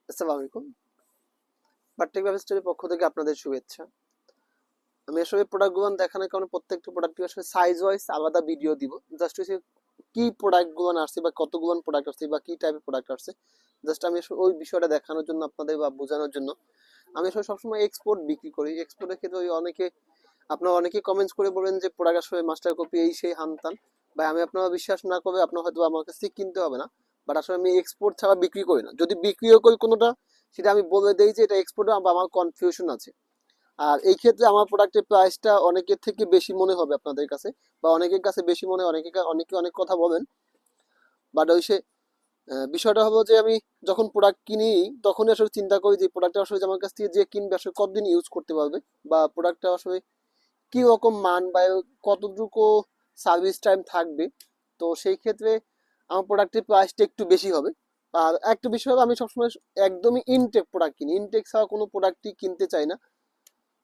আসসালামু আলাইকুম। বাট্টেক ওয়েব স্টোরের পক্ষ থেকে আপনাদের শুভেচ্ছা। আমি আসলে প্রোডাক্টগুলো দেখানোর কারণে প্রত্যেকটা প্রোডাক্টের আসলে সাইজ ওয়াইজ আলাদা ভিডিও দিব। জাস্ট হচ্ছে কি প্রোডাক্টগুলো আসছে বা কতগুলো প্রোডাক্ট আসছে বা কি টাইপের প্রোডাক্ট আসছে, জাস্ট আমি আসলে ওই বিষয়টা দেখানোর জন্য আপনাদের বা বোঝানোর জন্য। আমি আসলে সবসময় এক্সপোর্ট বিক্রি করি। এক্সপোর্টের ক্ষেত্রে ওই আপনারা অনেকেই কমেন্টস করে বলেন যে প্রোডাক্ট আসলে মাস্টার কপি এই সেই হানতান, বা আমি আপনারা বিশ্বাস না করবে আপনার হয়তো আমার কাছ থেকে কিনতে হবে না। বাট আসলে আমি এক্সপোর্ট ছাড়া বিক্রি করি না। যদি বিক্রিও করি কোনোটা, সেটা আমি বলে দেই যে এটা এক্সপোর্ট, বা আমার কনফিউশন আছে। আর এই ক্ষেত্রে আমার প্রোডাক্টের প্রাইসটা অনেকের থেকে বেশি মনে হবে আপনাদের কাছে, বা অনেকের কাছে বেশি মনে হয়, অনেকে অনেক কথা বলেন। বাট ওই সে বিষয়টা হলো যে আমি যখন প্রোডাক্ট কিনি তখনই আসলে চিন্তা করি যে প্রোডাক্টটা আসলে যে আমার কাছ থেকে যে কিনবে আসলে কতদিন ইউজ করতে পারবে, বা প্রোডাক্টটা আসলে কি রকম মান বা কতটুকু সার্ভিস টাইম থাকবে। তো সেই ক্ষেত্রে আমার প্রোডাক্টের প্রাইসটা একটু বেশি হবে। আর একটা বিষয় হলো আমি সবসময় একদমই ইনটেক প্রোডাক্ট কিনি, ইনটেক ছাড়া কোনো প্রোডাক্টই কিনতে চাই না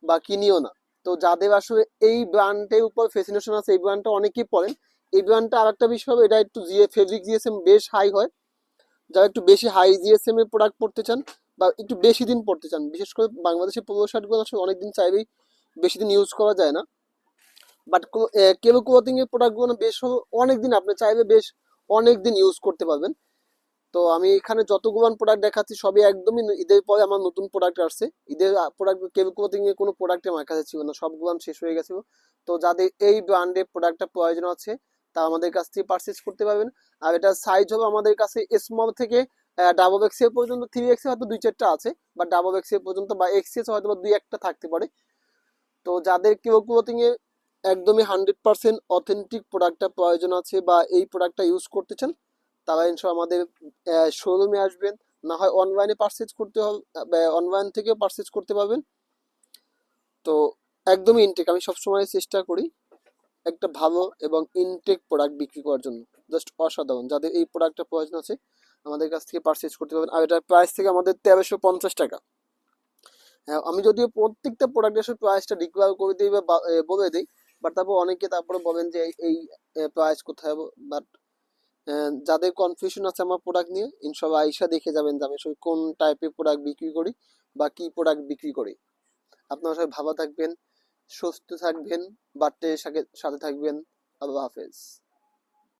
বা কিনিও না। তো যাদের আসলে এই ব্র্যান্ডের উপর ফ্যাসিনেশন আছে, এই ব্র্যান্ডটা অনেকেই পড়েন। এই ব্র্যান্ডটা আর একটা বিষয় হবে, এটা একটু ফেব্রিক জিএসএম বেশ হাই হয়। যারা একটু বেশি হাই জিএসএম এর প্রোডাক্ট পড়তে চান বা একটু বেশি দিন পড়তে চান, বিশেষ করে বাংলাদেশের পোলো শার্টগুলো আসলে অনেকদিন চাইলেই বেশি দিন ইউজ করা যায় না। বাট কেবল ক্লথিং এর প্রোডাক্টগুলো বেশ অনেকদিন আপনি চাইলে বেশ অনেকদিন ইউজ করতে পারবেন। তো আমি এখানে যতগুলো প্রোডাক্ট দেখাচ্ছি সবই একদমই ঈদের পরে আমার নতুন প্রোডাক্ট আসছে। ঈদের প্রোডাক্ট কেবল ক্লথিং এর কোনো প্রোডাক্ট আমার কাছে ছিল না, সবগুলো শেষ হয়ে গেছিল। তো যাদের এই ব্র্যান্ডের প্রোডাক্টটা প্রয়োজন আছে তা আমাদের কাছ থেকে পারচেজ করতে পারবেন। আর এটা সাইজ হবে আমাদের কাছে স্মল থেকে ডাবল এক্সেল পর্যন্ত, 3 এক্সেল হয়তো 2-4টা আছে, বা ডাবল এক্সেল পর্যন্ত বা এক্সেস হয়তো বা 2-1টা থাকতে পারে। তো যাদের কেউ ক্লোথিং এ একদমই 100% অথেন্টিক প্রোডাক্টটা প্রয়োজন আছে বা এই প্রোডাক্টটা ইউজ করতে চান, তারা ইনশাল্লাহ আমাদের শোরুমে আসবেন। না হয় অনলাইনে পারচেজ করতে হবে, অনলাইন থেকেও পারচেজ করতে পারবেন। তো একদমই ইনটেক, আমি সবসময় চেষ্টা করি একটা ভালো এবং ইনটেক প্রোডাক্ট বিক্রি করার জন্য। জাস্ট অসাধারণ, যাদের এই প্রোডাক্টটা প্রয়োজন আছে আমাদের কাছ থেকে পারচেজ করতে পারবেন। আর এটার প্রাইস থেকে আমাদের 1350 টাকা। হ্যাঁ, আমি যদিও প্রত্যেকটা প্রোডাক্টের প্রাইসটা ডিক্লেয়ার করে দিই বা বলে দিই, বাট তারপর অনেকে তারপরে বলেন যে এই প্রাইস কোথায়। বাট যাদের কনফিউশন আছে আমার প্রোডাক্ট নিয়ে, ইনশাল্লাহ আইসা দেখে যাবেন যে আমি আসলে কোন টাইপের প্রোডাক্ট বিক্রি করি বা কি প্রোডাক্ট বিক্রি করি। আপনারা সবাই ভালো থাকবেন, সুস্থ থাকবেন, বার্থডে সাথে থাকবেন। আল্লাহ হাফেজ।